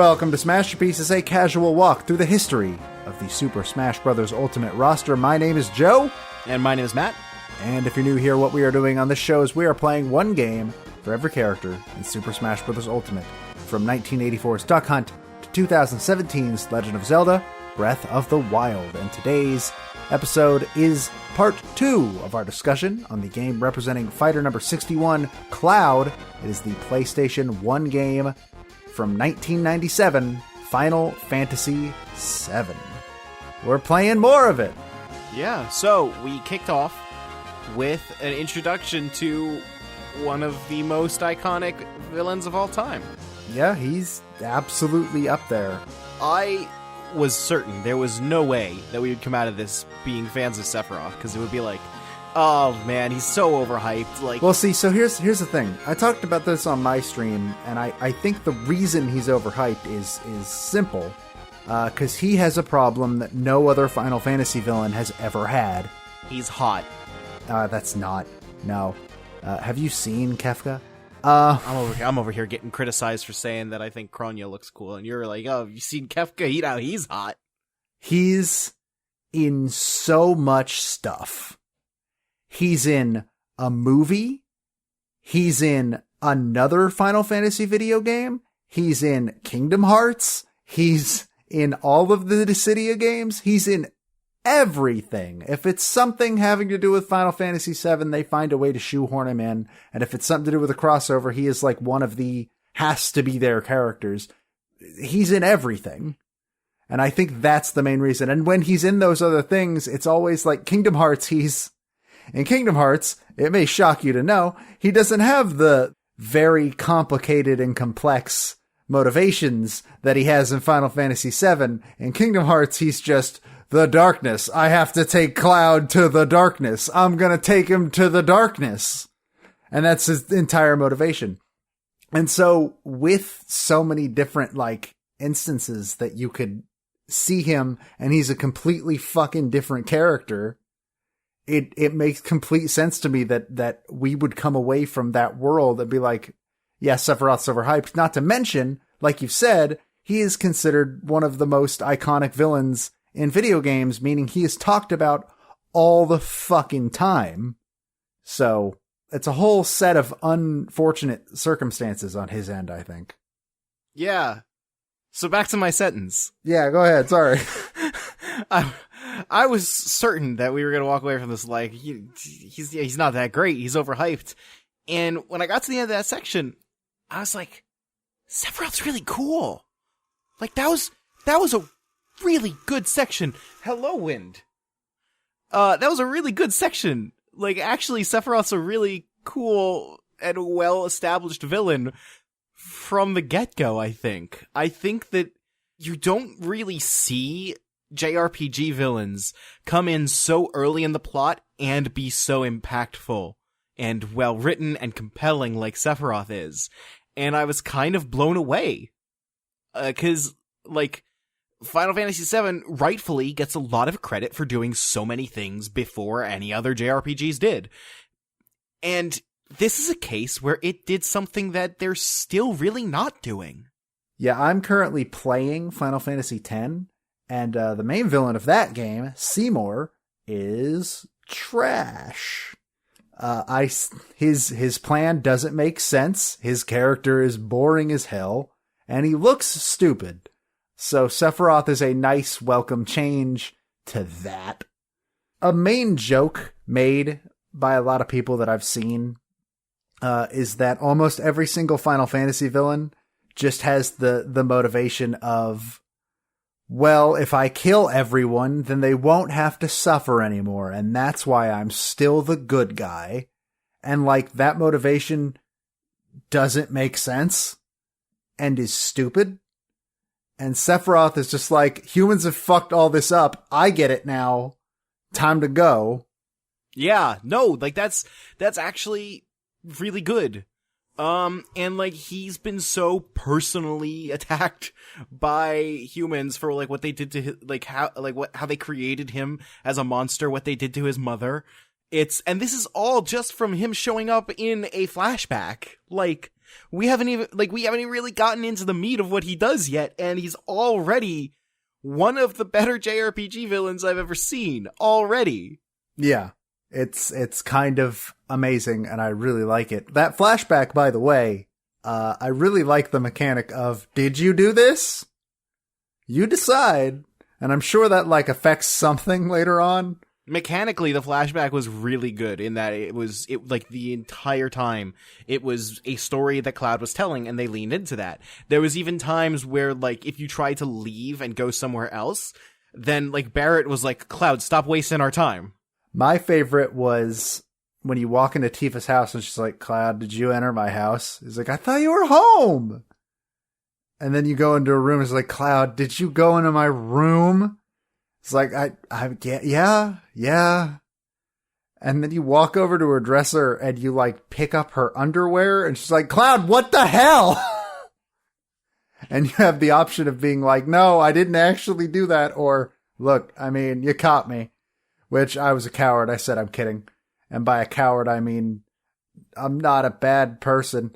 welcome to Smashterpieces, a casual walk through the history of the Super Smash Bros. Ultimate roster. My name is Joe. And my name is Matt. And if you're new here, what we are doing on this show is we are playing one game for every character in Super Smash Bros. Ultimate, from 1984's Duck Hunt to 2017's Legend of Zelda Breath of the Wild. And today's episode is part 2 of our discussion on the game representing fighter number 61, Cloud. It is the PlayStation 1 game from 1997, Final Fantasy VII. We're playing more of it. Yeah, so we kicked off with an introduction to one of the most iconic villains of all time. Yeah, he's absolutely up there. I was certain there was no way that we would come out of this being fans of Sephiroth, because it would be like, oh man, he's so overhyped. Like, well, see, so here's the thing. I talked about this on my stream, and I think the reason he's overhyped is simple, because he has a problem that no other Final Fantasy villain has ever had. He's hot. That's not. No. Have you seen Kefka? I'm over here getting criticized for saying that I think Kronya looks cool, and you're like, oh, have you seen Kefka? He's hot. He's in so much stuff. He's in a movie. He's in another Final Fantasy video game. He's in Kingdom Hearts. He's in all of the Dissidia games. He's in everything. If it's something having to do with Final Fantasy VII, they find a way to shoehorn him in. And if it's something to do with a crossover, he is like one of the has-to-be-there characters. He's in everything. And I think that's the main reason. And when he's in those other things, it's always like Kingdom Hearts. In Kingdom Hearts, it may shock you to know, he doesn't have the very complicated and complex motivations that he has in Final Fantasy VII. In Kingdom Hearts, he's just the darkness. I have to take Cloud to the darkness. I'm gonna take him to the darkness. And that's his entire motivation. And so, with so many different, instances that you could see him, and he's a completely fucking different character, it makes complete sense to me that we would come away from that world and be like, yeah, Sephiroth's overhyped. Not to mention, like you've said, he is considered one of the most iconic villains in video games, meaning he is talked about all the fucking time. So it's a whole set of unfortunate circumstances on his end, I think. Yeah. So back to my sentence. Yeah, go ahead. Sorry. I was certain that we were going to walk away from this like, he's not that great. He's overhyped. And when I got to the end of that section, I was like, Sephiroth's really cool. Like, that was a really good section. Hello, Wind. That was a really good section. Like, actually, Sephiroth's a really cool and well-established villain from the get-go, I think. I think that you don't really see JRPG villains come in so early in the plot and be so impactful and well-written and compelling like Sephiroth is. And I was kind of blown away. 'Cause, Final Fantasy VII rightfully gets a lot of credit for doing so many things before any other JRPGs did. And this is a case where it did something that they're still really not doing. Yeah, I'm currently playing Final Fantasy X, and the main villain of that game, Seymour, is trash. His plan doesn't make sense. His character is boring as hell, and he looks stupid. So Sephiroth is a nice welcome change to that. A main joke made by a lot of people that I've seen is that almost every single Final Fantasy villain just has the motivation of, well, if I kill everyone, then they won't have to suffer anymore, and that's why I'm still the good guy. And, that motivation doesn't make sense and is stupid. And Sephiroth is just like, humans have fucked all this up. I get it now. Time to go. Yeah, no, that's actually really good. And he's been so personally attacked by humans for what they did to how they created him as a monster, what they did to his mother. And this is all just from him showing up in a flashback. we haven't even really gotten into the meat of what he does yet, and he's already one of the better JRPG villains I've ever seen already. Yeah. It's kind of amazing, and I really like it. That flashback, by the way, I really like the mechanic of, did you do this? You decide. And I'm sure that, like, affects something later on. Mechanically, the flashback was really good in that it like the entire time it was a story that Cloud was telling, and they leaned into that. There was even times where, like, if you tried to leave and go somewhere else, then, like, Barrett was like, Cloud, stop wasting our time. My favorite was when you walk into Tifa's house and she's like, Cloud, did you enter my house? He's like, I thought you were home. And then you go into a room, it's like, Cloud, did you go into my room? It's like, yeah. And then you walk over to her dresser and you, like, pick up her underwear and she's like, Cloud, what the hell? And you have the option of being like, no, I didn't actually do that. Or, look, I mean, you caught me. Which, I was a coward. I said I'm kidding. And by a coward, I mean, I'm not a bad person.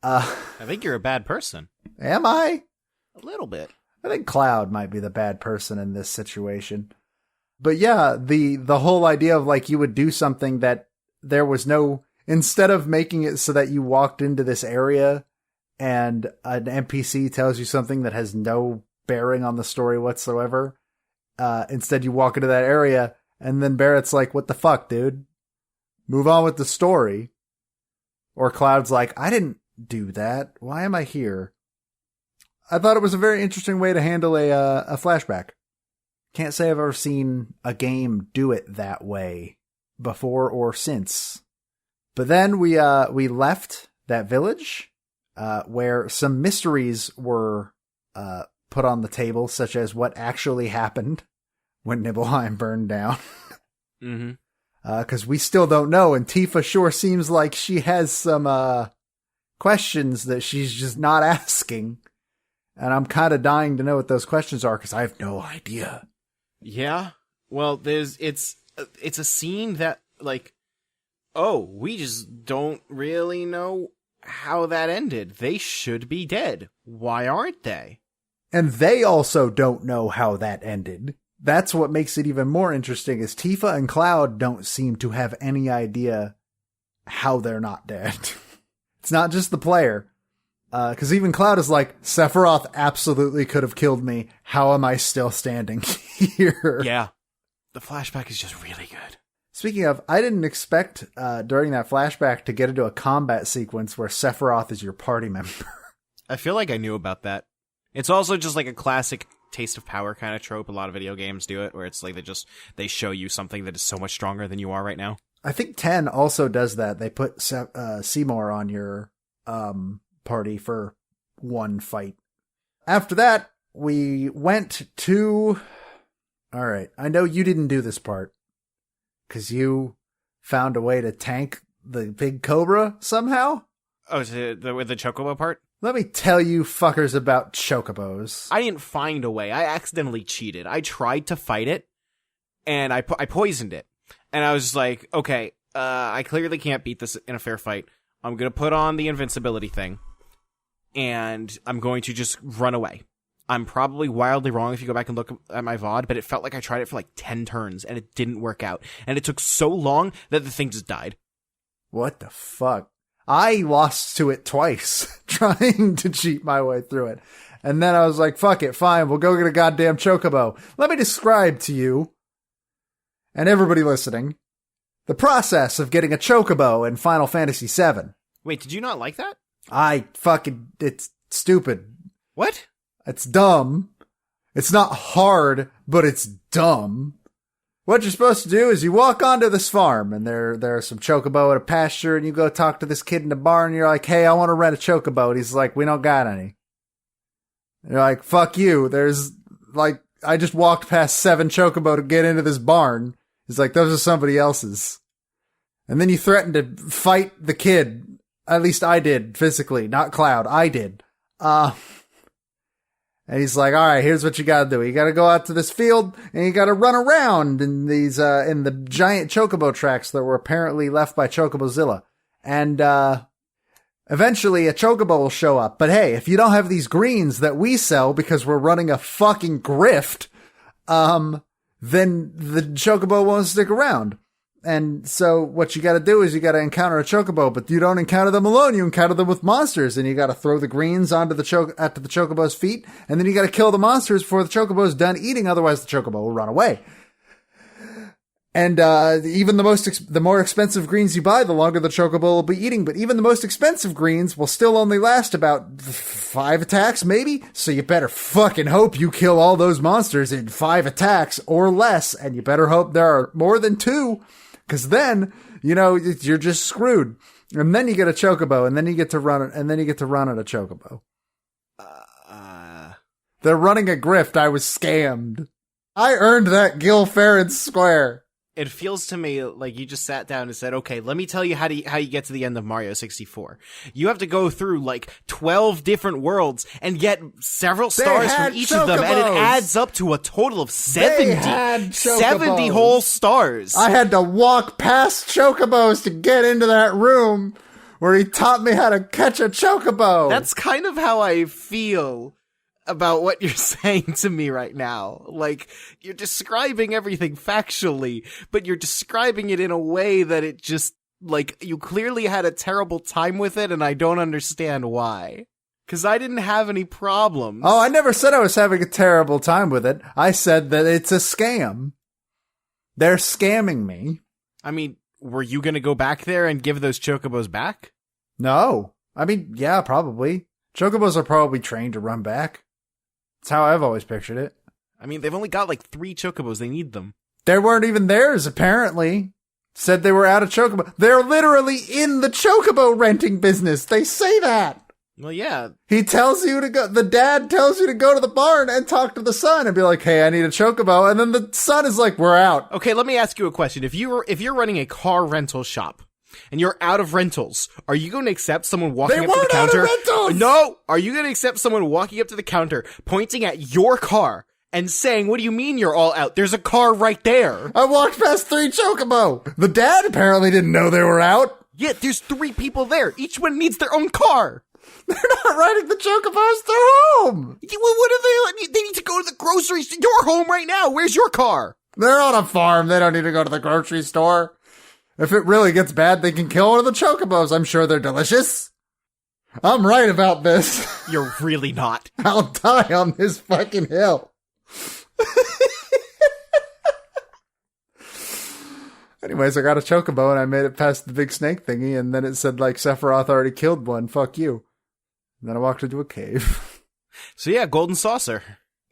I think you're a bad person. Am I? A little bit. I think Cloud might be the bad person in this situation. But yeah, the whole idea of, like, you would do something that there was no, instead of making it so that you walked into this area and an NPC tells you something that has no bearing on the story whatsoever, instead you walk into that area and then Barrett's like, what the fuck, dude? Move on with the story. Or Cloud's like, I didn't do that. Why am I here? I thought it was a very interesting way to handle a flashback. Can't say I've ever seen a game do it that way before or since. But then we left that village, where some mysteries were put on the table, such as what actually happened when Nibelheim burned down. Mm-hmm. Because we still don't know, and Tifa sure seems like she has some questions that she's just not asking. And I'm kind of dying to know what those questions are, because I have no idea. Yeah. Well, it's a scene that, like, oh, we just don't really know how that ended. They should be dead. Why aren't they? And they also don't know how that ended. That's what makes it even more interesting, is Tifa and Cloud don't seem to have any idea how they're not dead. It's not just the player. Because even Cloud is like, Sephiroth absolutely could have killed me. How am I still standing here? Yeah. The flashback is just really good. Speaking of, I didn't expect during that flashback to get into a combat sequence where Sephiroth is your party member. I feel like I knew about that. It's also just like a classic taste of power kind of trope. A lot of video games do it, where it's like they show you something that is so much stronger than you are right now. I think 10 also does that. They put Seymour on your party for one fight. After that, we went to... All right, I know you didn't do this part, because you found a way to tank the big cobra somehow? Oh, is it with the Chocobo part? Let me tell you fuckers about Chocobos. I didn't find a way. I accidentally cheated. I tried to fight it, and I poisoned it. And I was just like, okay, I clearly can't beat this in a fair fight. I'm going to put on the invincibility thing, and I'm going to just run away. I'm probably wildly wrong if you go back and look at my VOD, but it felt like I tried it for like 10 turns, and it didn't work out. And it took so long that the thing just died. What the fuck? I lost to it twice, trying to cheat my way through it. And then I was like, fuck it, fine, we'll go get a goddamn Chocobo. Let me describe to you, and everybody listening, the process of getting a Chocobo in Final Fantasy VII. Wait, did you not like that? It's stupid. What? It's dumb. It's not hard, but it's dumb. What you're supposed to do is you walk onto this farm, and there are some Chocobo at a pasture, and you go talk to this kid in the barn, and you're like, hey, I want to rent a Chocobo. And he's like, we don't got any. And you're like, fuck you. There's, like, I just walked past 7 Chocobo to get into this barn. He's like, those are somebody else's. And then you threaten to fight the kid. At least I did, physically, not Cloud. I did. And he's like, all right, here's what you gotta do. You gotta go out to this field, and you gotta run around in these, in the giant Chocobo tracks that were apparently left by Chocobozilla. And, Eventually, a Chocobo will show up. But hey, if you don't have these greens that we sell because we're running a fucking grift, then the Chocobo won't stick around. And so what you gotta do is you gotta encounter a Chocobo, but you don't encounter them alone, you encounter them with monsters, and you gotta throw the greens onto the Chocobo's feet, and then you gotta kill the monsters before the Chocobo's done eating, otherwise the Chocobo will run away. And even the more expensive greens you buy, the longer the Chocobo will be eating. But even the most expensive greens will still only last about 5 attacks, maybe. So you better fucking hope you kill all those monsters in 5 attacks or less. And you better hope there are more than 2. Because then, you're just screwed. And then you get a Chocobo, and then you get to run it, and then you get to run at a Chocobo. They're running a grift. I was scammed. I earned that Gil Farron square. It feels to me like you just sat down and said, okay, let me tell you how you get to the end of Mario 64. You have to go through like 12 different worlds and get several stars from each of them, and it adds up to a total of 70. 70 whole stars. I had to walk past Chocobos to get into that room where he taught me how to catch a Chocobo. That's kind of how I feel about what you're saying to me right now. Like, you're describing everything factually, but you're describing it in a way that it just, like, you clearly had a terrible time with it, and I don't understand why. 'Cause I didn't have any problems. Oh, I never said I was having a terrible time with it. I said that it's a scam. They're scamming me. I mean, were you gonna go back there and give those Chocobos back? No. I mean, yeah, probably. Chocobos are probably trained to run back. That's how I've always pictured it. I mean, they've only got like 3 Chocobos. They need them. They weren't even theirs, apparently. Said they were out of Chocobo. They're literally in the Chocobo renting business. They say that. Well, yeah. He tells you to go, the dad tells you to go to the barn and talk to the son and be like, hey, I need a Chocobo. And then the son is like, we're out. Okay, let me ask you a question. If you're running a car rental shop, and you're out of rentals, are you going to accept someone walking up to the counter? Out of rentals! No! Are you going to accept someone walking up to the counter, pointing at your car, and saying, what do you mean you're all out? There's a car right there. I walked past 3 Chocobo. The dad apparently didn't know they were out. Yeah, there's 3 people there. Each one needs their own car. They're not riding the Chocobos. They're home. What are they? They need to go to the grocery store. You're home right now. Where's your car? They're on a farm. They don't need to go to the grocery store. If it really gets bad, they can kill one of the Chocobos. I'm sure they're delicious. I'm right about this. You're really not. I'll die on this fucking hill. Anyways, I got a Chocobo and I made it past the big snake thingy, and then it said, like, Sephiroth already killed one. Fuck you. And then I walked into a cave. So yeah, Golden Saucer.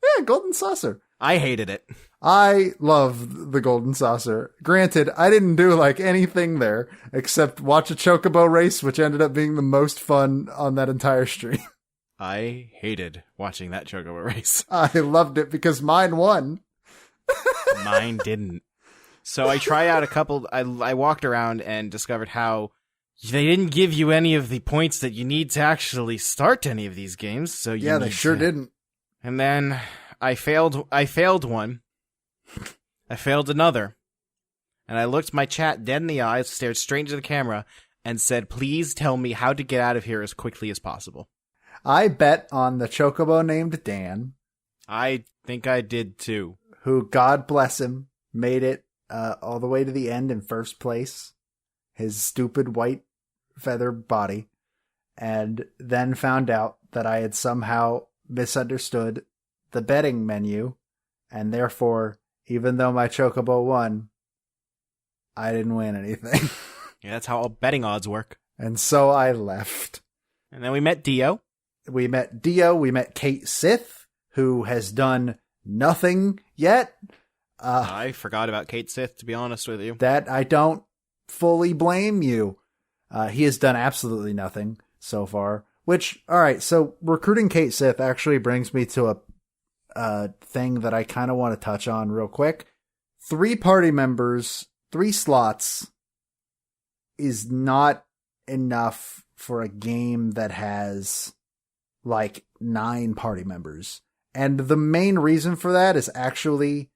Yeah, Golden Saucer. I hated it. I love the Golden Saucer. Granted, I didn't do like anything there except watch a Chocobo race, which ended up being the most fun on that entire stream. I hated watching that Chocobo race. I loved it because mine won. Mine didn't. So I tried out a couple. I walked around and discovered how they didn't give you any of the points that you need to actually start any of these games. So yeah, they sure didn't. And then I failed one. I failed another. And I looked my chat dead in the eyes, stared straight into the camera, and said, please tell me how to get out of here as quickly as possible. I bet on the Chocobo named Dan. I think I did too. Who, God bless him, made it all the way to the end in first place. His stupid white feather body. And then found out that I had somehow misunderstood the betting menu. And therefore, even though my Chocobo won, I didn't win anything. Yeah, that's how all betting odds work. And so I left. And then we met Dio. We met Cait Sith, who has done nothing yet. I forgot about Cait Sith, to be honest with you. That I don't fully blame you. He has done absolutely nothing so far. Which, alright, so recruiting Cait Sith actually brings me to a thing that I kind of want to touch on real quick. 3 party members, 3 slots is not enough for a game that has like 9 party members. And the main reason for that is actually,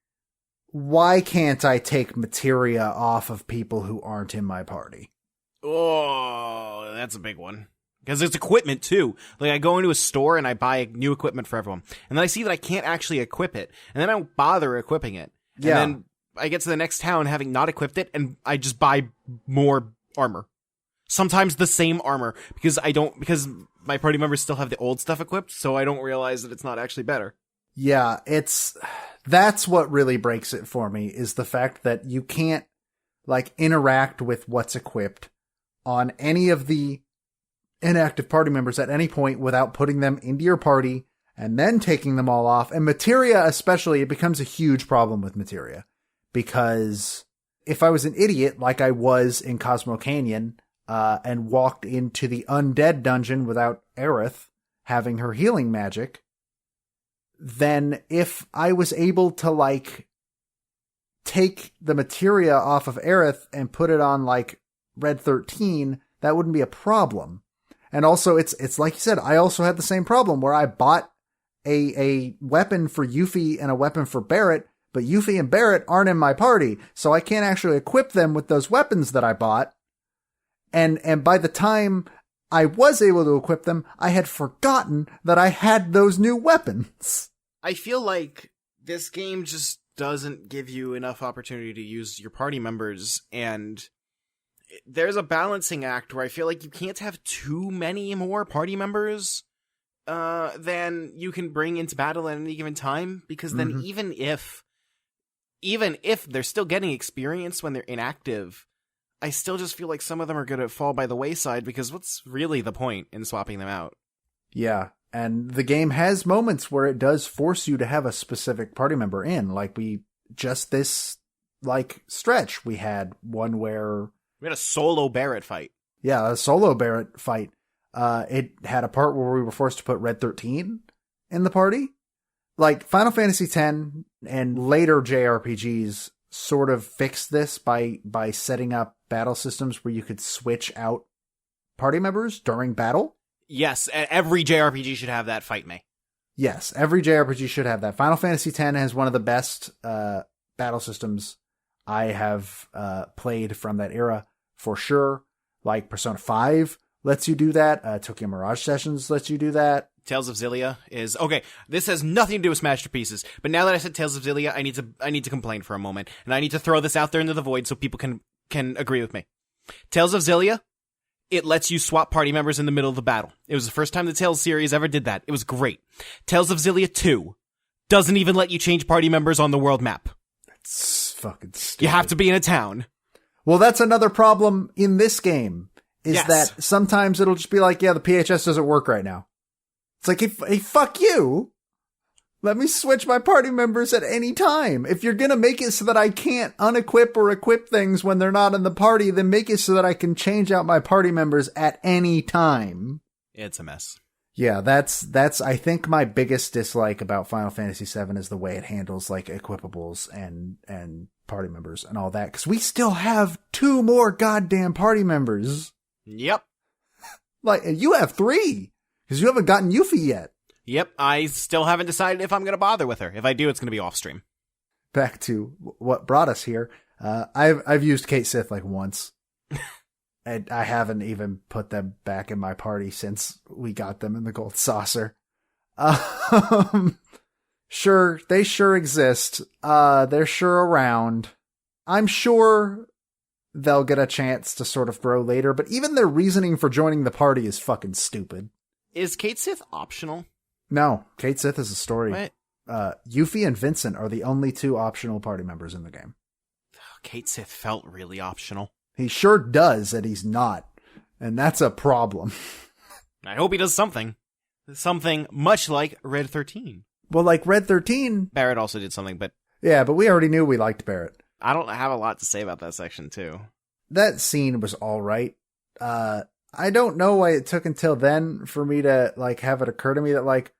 why can't I take materia off of people who aren't in my party? Oh, that's a big one. Because it's equipment, too. Like, I go into a store and I buy new equipment for everyone. And then I see that I can't actually equip it. And then I don't bother equipping it. Yeah. And then I get to the next town having not equipped it, and I just buy more armor. Sometimes the same armor. Because my party members still have the old stuff equipped, so I don't realize that it's not actually better. Yeah, that's what really breaks it for me, is the fact that you can't, like, interact with what's equipped on any of the inactive party members at any point without putting them into your party and then taking them all off. And materia especially, it becomes a huge problem with materia, because if I was an idiot like I was in Cosmo Canyon and walked into the undead dungeon without Aerith having her healing magic, then if I was able to, like, take the materia off of Aerith and put it on, like, Red 13, that wouldn't be a problem. And also, it's like you said, I also had the same problem where I bought a weapon for Yuffie and a weapon for Barret, but Yuffie and Barret aren't in my party, so I can't actually equip them with those weapons that I bought. And by the time I was able to equip them, I had forgotten that I had those new weapons. I feel like this game just doesn't give you enough opportunity to use your party members, and there's a balancing act where I feel like you can't have too many more party members than you can bring into battle at any given time, because then even if they're still getting experience when they're inactive, I still just feel like some of them are going to fall by the wayside, because what's really the point in swapping them out? Yeah, and the game has moments where it does force you to have a specific party member in, like this stretch, we had one where we had a solo Barret fight. Yeah, a solo Barret fight. It had a part where we were forced to put Red 13 in the party. Like, Final Fantasy X and later JRPGs sort of fixed this by setting up battle systems where you could switch out party members during battle. Yes, every JRPG should have that, fight me. Yes, every JRPG should have that. Final Fantasy X has one of the best battle systems I have played from that era, for sure. Like, Persona 5 lets you do that. Tokyo Mirage Sessions lets you do that. Tales of Xillia is... Okay, this has nothing to do with Smashterpieces, but now that I said Tales of Xillia, I need to complain for a moment, and I need to throw this out there into the void so people can agree with me. Tales of Xillia, it lets you swap party members in the middle of the battle. It was the first time the Tales series ever did that. It was great. Tales of Xillia 2 doesn't even let you change party members on the world map. That's fucking stupid. You have to be in a town. Well, that's another problem in this game, is Yes. that sometimes it'll just be like, yeah, the PHS doesn't work right now. It's like, hey, fuck you. Let me switch my party members at any time. If you're going to make it so that I can't unequip or equip things when they're not in the party, then make it so that I can change out my party members at any time. It's a mess. Yeah, that's I think my biggest dislike about Final Fantasy VII is the way it handles, like, equipables and party members and all that. Because we still have 2 more goddamn party members. Yep. Like, you have 3. Because you haven't gotten Yuffie yet. Yep, I still haven't decided if I'm going to bother with her. If I do, it's going to be off stream. Back to what brought us here. I've used Cait Sith like once. And I haven't even put them back in my party since we got them in the gold saucer. Sure, they sure exist. They're sure around. I'm sure they'll get a chance to sort of grow later, but even their reasoning for joining the party is fucking stupid. Is Cait Sith optional? No, Cait Sith is a story. What? Yuffie and Vincent are the only 2 optional party members in the game. Cait Sith felt really optional. He sure does, and he's not. And that's a problem. I hope he does something. Something much like Red 13. Well, like Red 13... Barret also did something, but... Yeah, but we already knew we liked Barret. I don't have a lot to say about that section, too. That scene was alright. I don't know why it took until then for me to, like, have it occur to me that, like,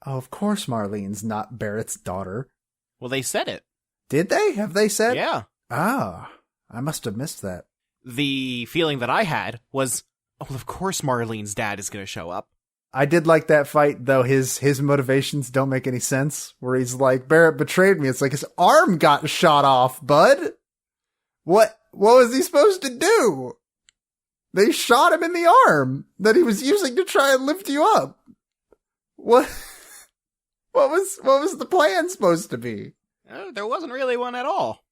oh, of course Marlene's not Barrett's daughter. Well, they said it. Did they? Have they said? Yeah. Ah, I must have missed that. The feeling that I had was, oh, of course Marlene's dad is going to show up. I did like that fight, though his motivations don't make any sense, where he's like, Barret betrayed me. It's like his arm got shot off, bud. What was he supposed to do? They shot him in the arm that he was using to try and lift you up. What? What was the plan supposed to be? There wasn't really one at all.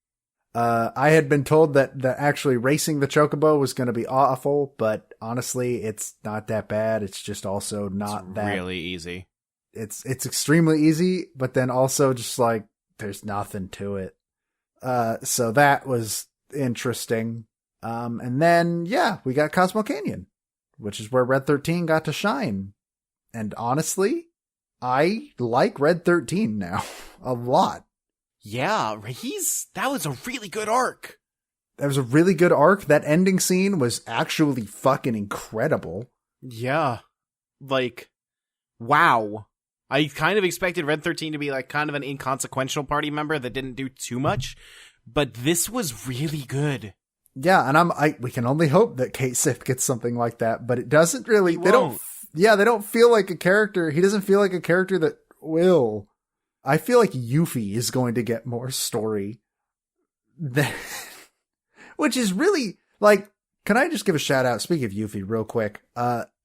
I had been told that actually racing the Chocobo was going to be awful, but honestly, it's not that bad. It's just also not that really easy. It's extremely easy, but then also just like there's nothing to it. So that was interesting. And then we got Cosmo Canyon, which is where Red 13 got to shine. And honestly, I like Red 13 now a lot. Yeah, that was a really good arc. That was a really good arc. That ending scene was actually fucking incredible. Yeah. Like, wow. I kind of expected Red 13 to be like kind of an inconsequential party member that didn't do too much, but this was really good. Yeah, and we can only hope that Cait Sith gets something like that, but it doesn't really. They don't feel like a character. He doesn't feel like a character that will. I feel like Yuffie is going to get more story. Which is really, like, can I just give a shout out? Speaking of Yuffie real quick,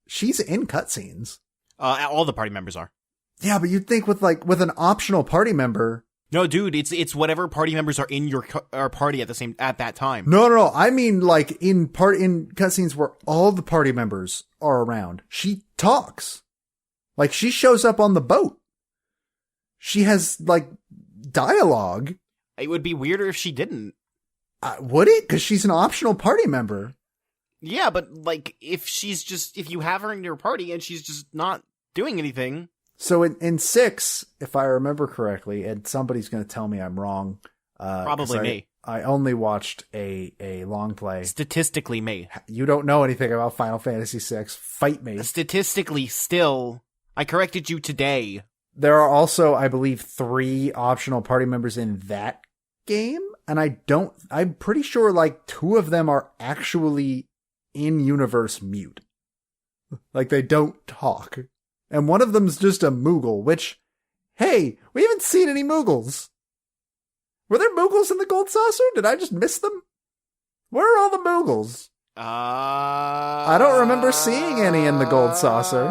she's in cutscenes. All the party members are. Yeah, but you'd think with an optional party member. No, dude, it's whatever party members are in your party at that time. No. I mean, like in cutscenes where all the party members are around. She talks. Like she shows up on the boat. She has like dialogue. It would be weirder if she didn't. Would it? Because she's an optional party member. Yeah, but like if you have her in your party and she's just not doing anything. So in 6, if I remember correctly, and somebody's going to tell me I'm wrong. Probably me. I only watched a long play. Statistically me. You don't know anything about Final Fantasy VI. Fight me. Statistically still. I corrected you today. There are also, I believe, 3 optional party members in that game. And I'm pretty sure like 2 of them are actually in-universe mute. Like they don't talk. And one of them's just a Moogle, which, hey, we haven't seen any Moogles. Were there Moogles in the Gold Saucer? Did I just miss them? Where are all the Moogles? I don't remember seeing any in the Gold Saucer.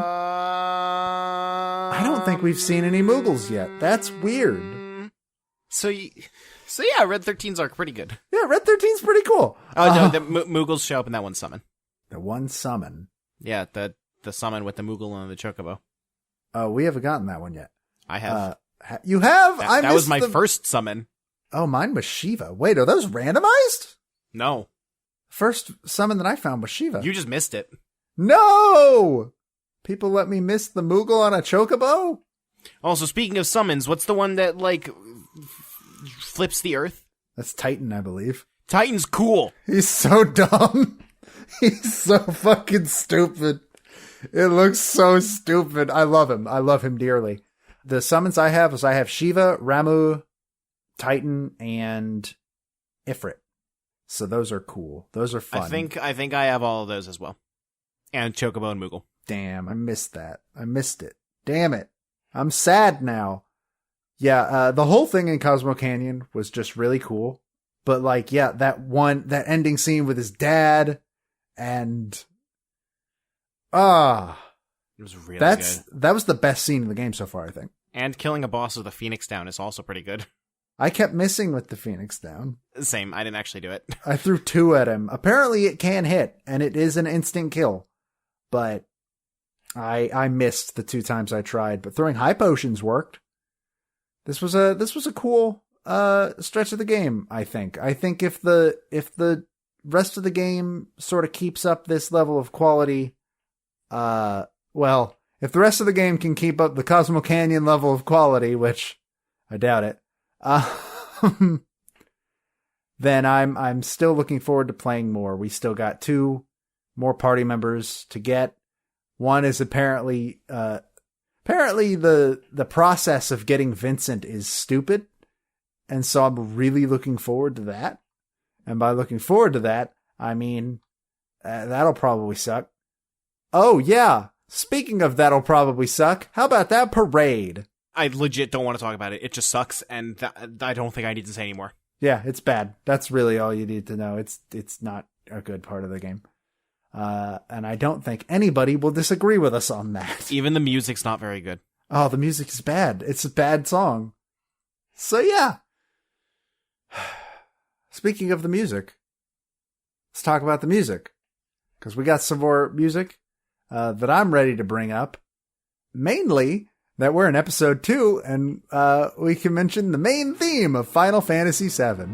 I don't think we've seen any Moogles yet. That's weird. So yeah, Red 13's are pretty good. Yeah, Red 13's pretty cool. Oh, no, the Moogles show up in that one summon. The one summon? Yeah, the summon with the Moogle and the Chocobo. Oh, we haven't gotten that one yet. I have. You have? That was my first summon. Oh, mine was Shiva. Wait, are those randomized? No. First summon that I found was Shiva. You just missed it. No! People let me miss the Moogle on a Chocobo? Also, speaking of summons, what's the one that, like, flips the earth? That's Titan, I believe. Titan's cool. He's so dumb. He's so fucking stupid. It looks so stupid. I love him. I love him dearly. The summons I have Shiva, Ramu, Titan, and Ifrit. So those are cool. Those are fun. I think I have all of those as well. And Chocobo and Moogle. Damn, I missed that. I missed it. Damn it. I'm sad now. Yeah, the whole thing in Cosmo Canyon was just really cool. But like, yeah, that ending scene with his dad and it was really good. That was the best scene in the game so far, I think. And killing a boss with a Phoenix down is also pretty good. I kept missing with the Phoenix down. Same, I didn't actually do it. I threw 2 at him. Apparently it can hit, and it is an instant kill. But I missed the 2 times I tried. But throwing high potions worked. This was a cool stretch of the game, I think. I think if the rest of the game sort of keeps up this level of quality, if the rest of the game can keep up the Cosmo Canyon level of quality, which I doubt it, then I'm still looking forward to playing more. We still got 2 more party members to get. One is apparently the process of getting Vincent is stupid. And so I'm really looking forward to that. And by looking forward to that, I mean, that'll probably suck. Oh yeah. Speaking of that'll probably suck, how about that parade? I legit don't want to talk about it. It just sucks, and I don't think I need to say anymore. Yeah, it's bad. That's really all you need to know. It's not a good part of the game. And I don't think anybody will disagree with us on that. Even the music's not very good. Oh, the music is bad. It's a bad song. So yeah. Speaking of the music, let's talk about the music. Because we got some more music that I'm ready to bring up. Mainly that we're in episode 2 and we can mention the main theme of Final Fantasy VII.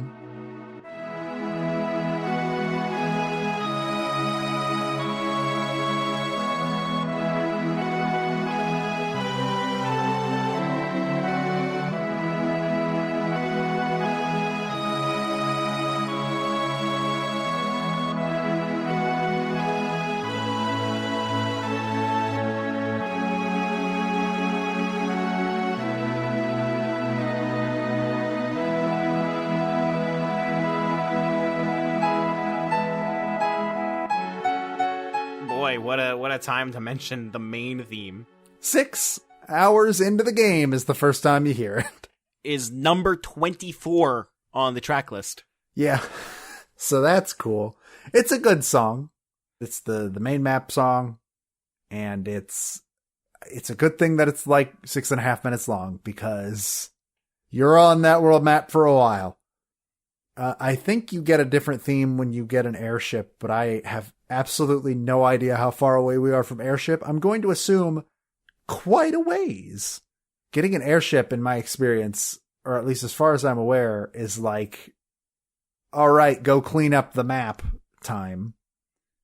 What a time to mention the main theme. 6 hours into the game is the first time you hear it. Is number 24 on the track list. Yeah, so that's cool. It's a good song. It's the main map song, and it's a good thing that it's like 6.5 minutes long, because you're on that world map for a while. I think you get a different theme when you get an airship, but I have absolutely no idea how far away we are from airship. I'm going to assume quite a ways. Getting an airship, in my experience, or at least as far as I'm aware, is like, all right, go clean up the map time.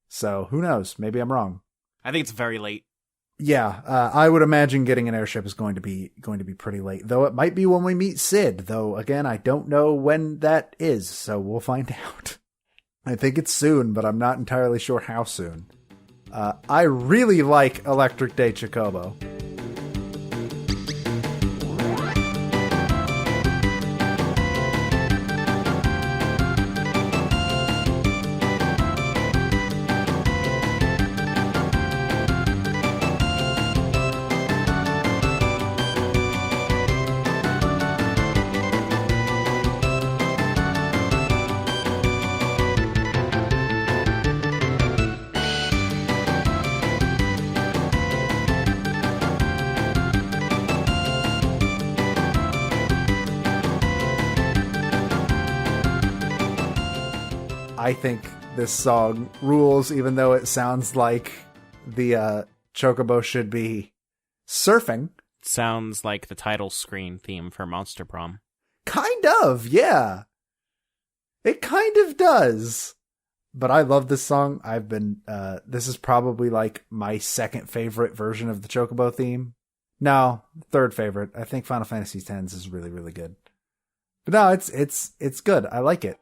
So who knows? Maybe I'm wrong. I think it's very late. Yeah, I would imagine getting an airship is going to be pretty late. Though it might be when we meet Sid. Though again, I don't know when that is, so we'll find out. I think it's soon, but I'm not entirely sure how soon. I really like Electric Day Chocobo. I think this song rules, even though it sounds like the Chocobo should be surfing. Sounds like the title screen theme for Monster Prom. Kind of, yeah. It kind of does. But I love this song. This is probably like my second favorite version of the Chocobo theme. No, third favorite. I think Final Fantasy X is really, really good. But no, it's good. I like it.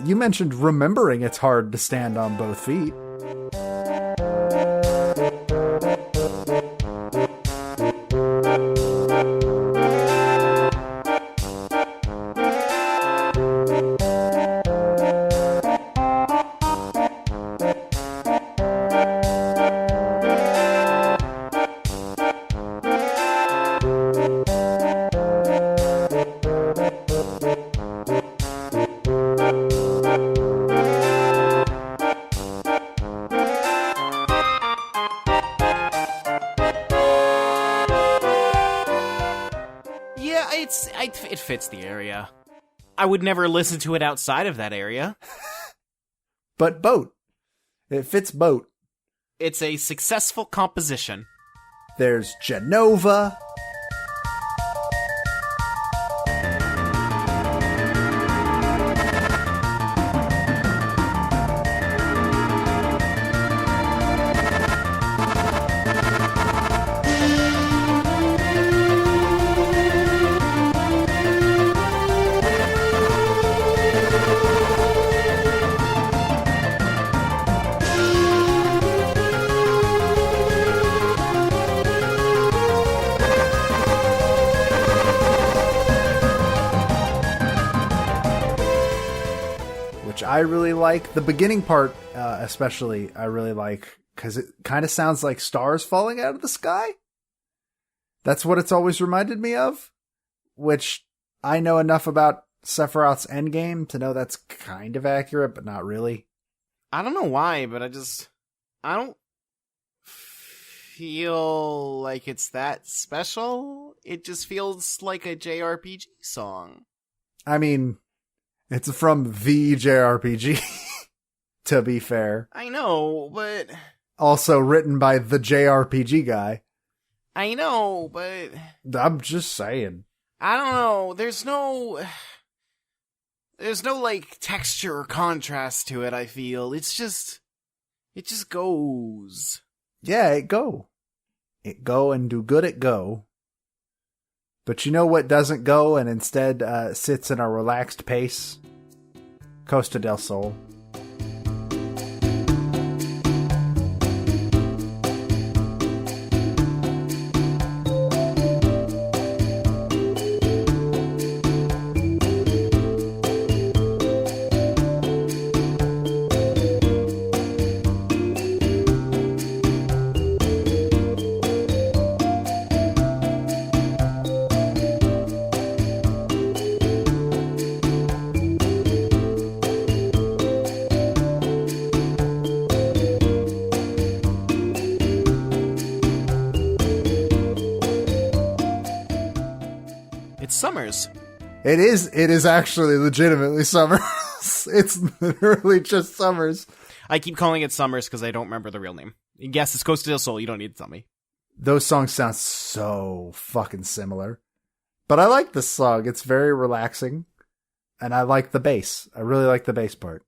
You mentioned remembering it's hard to stand on both feet. It fits the area. I would never listen to it outside of that area. But boat. It fits boat. It's a successful composition. There's Genova. I really like the beginning part, especially. I really like because it kind of sounds like stars falling out of the sky. That's what it's always reminded me of, which I know enough about Sephiroth's endgame to know that's kind of accurate, but not really. I don't know why, but I don't feel like it's that special. It just feels like a JRPG song. I mean, it's from the JRPG, to be fair. I know, but... Also written by the JRPG guy. I know, but... I'm just saying. I don't know. There's no, like, texture or contrast to it, I feel. It just goes. Yeah, it go. It go and do good at go. But you know what doesn't go and instead sits in a relaxed pace? Costa del Sol. Summers. It is actually legitimately Summers. It's literally just Summers. I keep calling it Summers because I don't remember the real name. Yes, it's Costa del Sol. You don't need to tell me. Those songs sound so fucking similar. But I like this song. It's very relaxing. And I like the bass. I really like the bass part.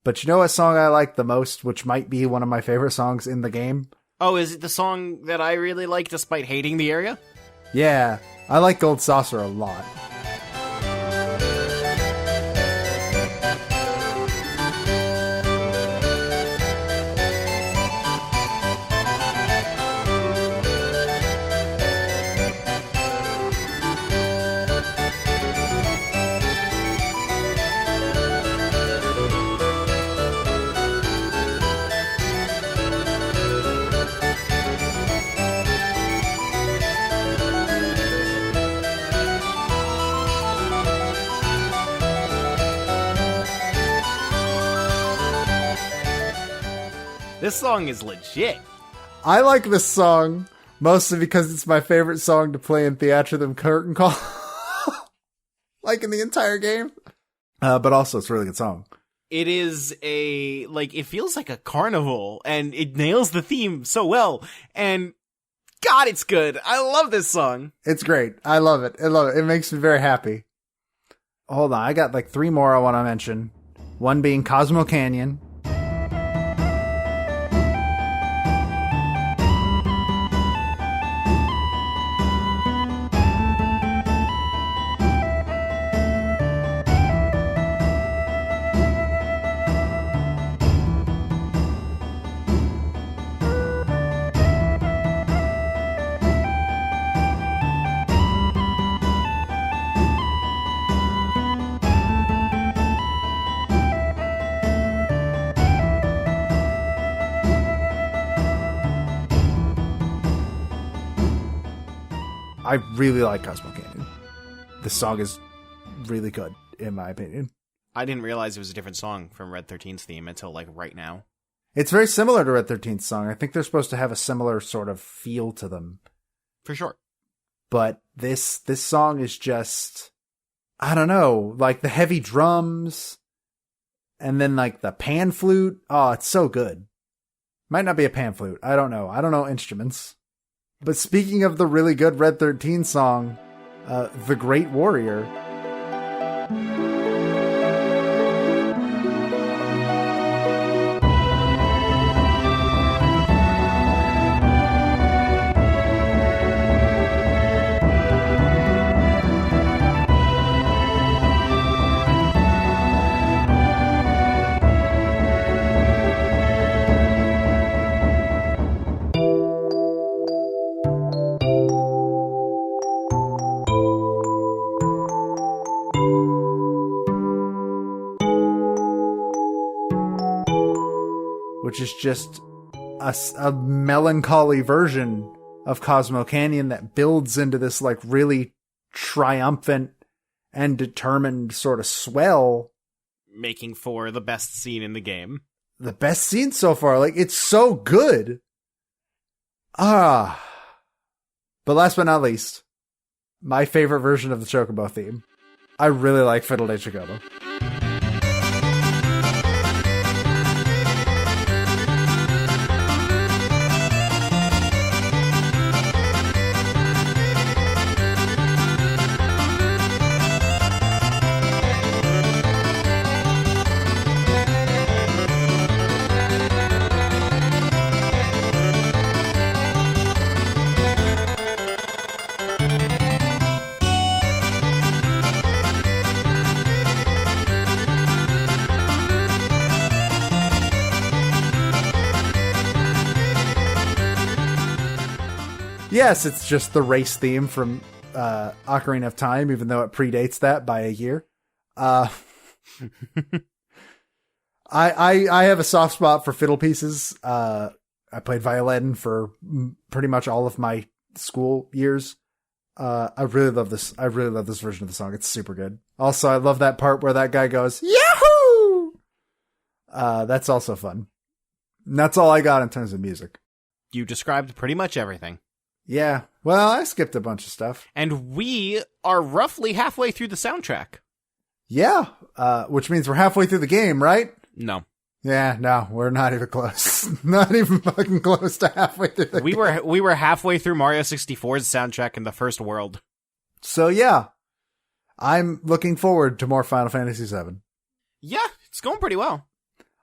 But you know what song I like the most, which might be one of my favorite songs in the game? Oh, is it the song that I really like despite hating the area? Yeah, I like Gold Saucer a lot. This song is legit. I like this song mostly because it's my favorite song to play in Theatrhythm Curtain Call. Like in the entire game. But also it's a really good song. It is it feels like a carnival and it nails the theme so well. And God, it's good. I love this song. It's great. I love it. It makes me very happy. Hold on. I got like 3 more I want to mention. One being Cosmo Canyon. I really like Cosmo Canyon. This song is really good, in my opinion. I didn't realize it was a different song from Red 13's theme until, like, right now. It's very similar to Red 13's song. I think they're supposed to have a similar sort of feel to them. For sure. But this song is just, I don't know, like the heavy drums and then like the pan flute. Oh, it's so good. Might not be a pan flute. I don't know. I don't know instruments. But speaking of the really good Red 13 song, The Great Warrior. Which is just a melancholy version of Cosmo Canyon that builds into this like really triumphant and determined sort of swell. Making for the best scene in the game. the best scene so far. Like, it's so good. But last but not least, my favorite version of the Chocobo theme. I really like Fiddle Day Chocobo. Yes, it's just the race theme from Ocarina of Time, even though it predates that by a year. I have a soft spot for fiddle pieces. I played violin for pretty much all of my school years. I really love this. I really love this version of the song. It's super good. Also, I love that part where that guy goes, Yahoo! That's also fun. And that's all I got in terms of music. You described pretty much everything. Yeah. Well, I skipped a bunch of stuff. And we are roughly halfway through the soundtrack. Yeah. Which means we're halfway through the game, right? No. Yeah, no, we're not even close. Not even fucking close to halfway through the game. We were halfway through Mario 64's soundtrack in the first world. So yeah. I'm looking forward to more Final Fantasy VII. Yeah, it's going pretty well.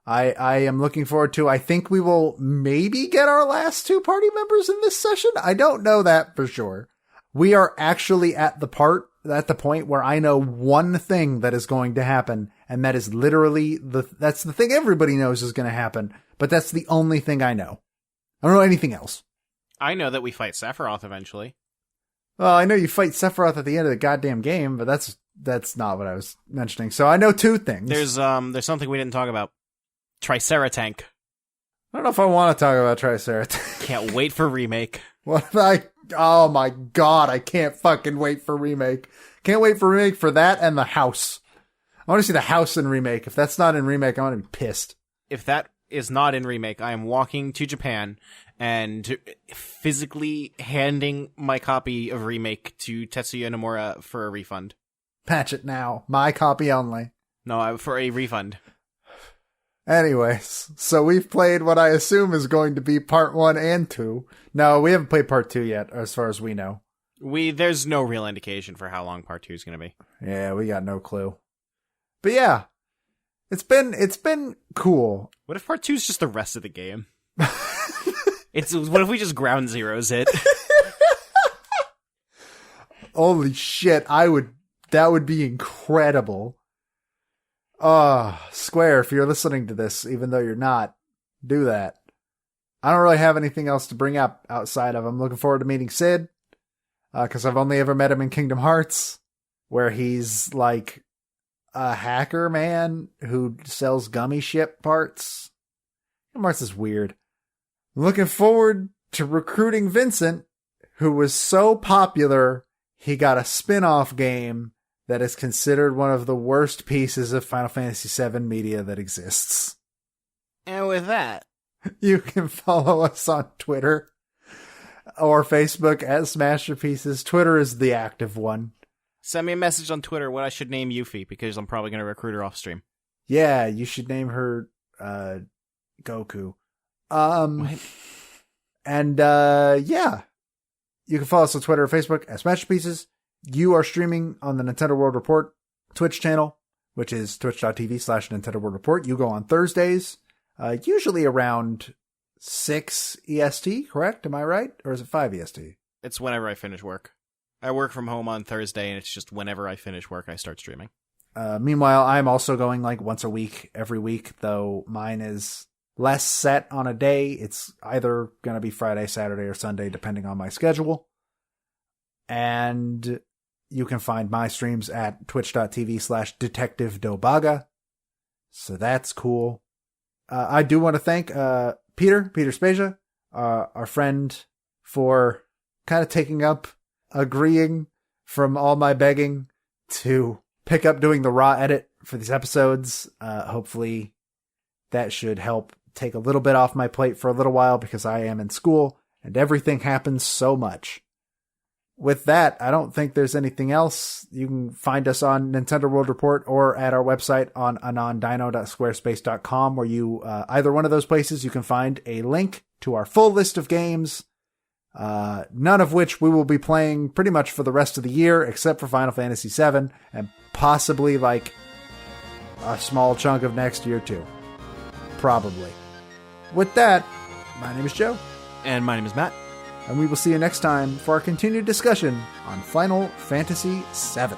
I am looking forward to, I think we will maybe get our last two party members in this session. I don't know that for sure. We are actually at the point where I know one thing that is going to happen, and that is literally that's the thing everybody knows is going to happen, but that's the only thing I know. I don't know anything else. I know that we fight Sephiroth eventually. Well, I know you fight Sephiroth at the end of the goddamn game, but that's not what I was mentioning. So I know two things. There's something we didn't talk about. Triceratank. I don't know if I want to talk about Triceratank. Can't wait for remake. Oh my god, I can't fucking wait for remake. Can't wait for remake for that and the house. I want to see the house in remake. If that's not in remake, I'm going to be pissed. If that is not in remake, I am walking to Japan and physically handing my copy of remake to Tetsuya Nomura for a refund. Patch it now. My copy only. No, for a refund. Anyways, so we've played what I assume is going to be part 1 and 2. No, we haven't played part 2 yet, as far as we know. There's no real indication for how long part 2 is going to be. Yeah, we got no clue. But yeah, it's been cool. What if part 2 is just the rest of the game? What if we just ground zeros it? Holy shit, that would be incredible. Square, if you're listening to this, even though you're not, do that. I don't really have anything else to bring up outside of I'm looking forward to meeting Sid, because I've only ever met him in Kingdom Hearts, where he's like a hacker man who sells gummy ship parts. Kingdom Hearts is weird. I'm looking forward to recruiting Vincent, who was so popular, he got a spin-off game that is considered one of the worst pieces of Final Fantasy VII media that exists. And with that, you can follow us on Twitter or Facebook at Smashterpieces. Twitter is the active one. Send me a message on Twitter what I should name Yuffie, because I'm probably going to recruit her off stream. Yeah, you should name her Goku. What? And yeah, you can follow us on Twitter or Facebook at Smashterpieces. You are streaming on the Nintendo World Report Twitch channel, which is twitch.tv/Nintendo World Report. You go on Thursdays, usually around 6 EST, correct? Am I right? Or is it 5 EST? It's whenever I finish work. I work from home on Thursday, and it's just whenever I finish work, I start streaming. Meanwhile, I'm also going like once a week, every week, though mine is less set on a day. It's either going to be Friday, Saturday, or Sunday, depending on my schedule. And you can find my streams at twitch.tv/Detective Dobaga. So that's cool. I do want to thank Peter Spezia, our friend, for kind of taking up, agreeing from all my begging to pick up doing the raw edit for these episodes. Hopefully That should help take a little bit off my plate for a little while because I am in school and everything happens so much. With that, I don't think there's anything else. You can find us on Nintendo World Report or at our website on anondino.squarespace.com, where you, either one of those places, you can find a link to our full list of games, none of which we will be playing pretty much for the rest of the year, except for Final Fantasy VII, and possibly like a small chunk of next year too. Probably. With that, my name is Joe. And my name is Matt. And we will see you next time for our continued discussion on Final Fantasy VII.